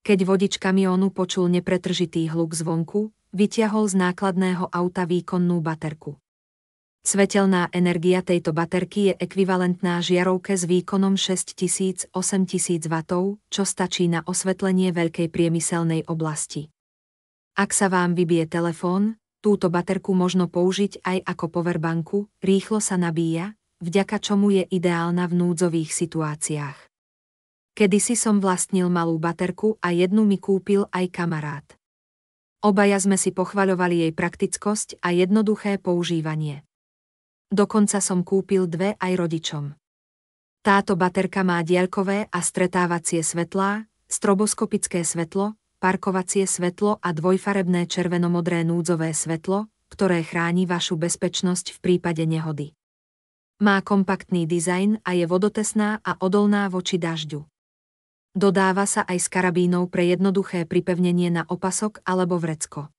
Keď vodič kamiónu počul nepretržitý hluk zvonku, vytiahol z nákladného auta výkonnú baterku. Svetelná energia tejto baterky je ekvivalentná žiarovke s výkonom 6000–8000 W, čo stačí na osvetlenie veľkej priemyselnej oblasti. Ak sa vám vybije telefón, túto baterku možno použiť aj ako powerbanku, rýchlo sa nabíja, vďaka čomu je ideálna v núdzových situáciách. Kedysi som vlastnil malú baterku a jednu mi kúpil aj kamarát. Obaja sme si pochvaľovali jej praktickosť a jednoduché používanie. Dokonca som kúpil dve aj rodičom. Táto baterka má diaľkové a stretávacie svetlá, stroboskopické svetlo, parkovacie svetlo a dvojfarebné červenomodré núdzové svetlo, ktoré chráni vašu bezpečnosť v prípade nehody. Má kompaktný dizajn a je vodotesná a odolná voči dažďu. Dodáva sa aj s karabínou pre jednoduché pripevnenie na opasok alebo vrecko.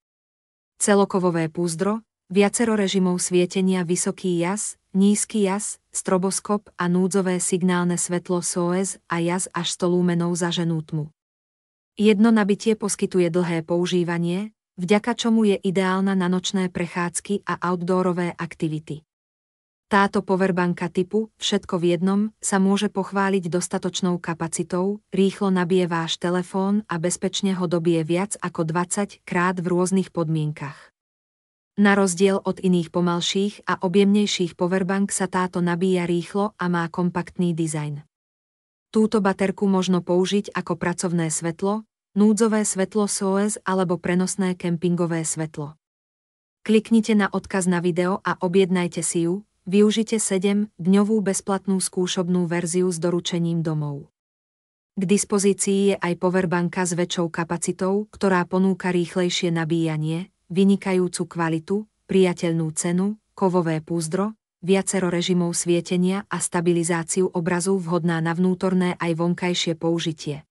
Celokovové púzdro, viacero režimov svietenia, vysoký jas, nízky jas, stroboskop a núdzové signálne svetlo SOS a jas až 100 lumenov zaženú tmu. Jedno nabitie poskytuje dlhé používanie, vďaka čomu je ideálna na nočné prechádzky a outdoorové aktivity. Táto powerbanka typu všetko v jednom sa môže pochváliť dostatočnou kapacitou, rýchlo nabije váš telefón a bezpečne ho dobije viac ako 20 krát v rôznych podmienkach. Na rozdiel od iných pomalších a objemnejších powerbank sa táto nabíja rýchlo a má kompaktný dizajn. Túto baterku možno použiť ako pracovné svetlo, núdzové svetlo SOS alebo prenosné kempingové svetlo. Kliknite na odkaz na video a objednajte si ju. Využite 7-dňovú bezplatnú skúšobnú verziu s doručením domov. K dispozícii je aj powerbanka s väčšou kapacitou, ktorá ponúka rýchlejšie nabíjanie, vynikajúcu kvalitu, prijateľnú cenu, kovové púzdro, viacero režimov svietenia a stabilizáciu obrazu vhodná na vnútorné aj vonkajšie použitie.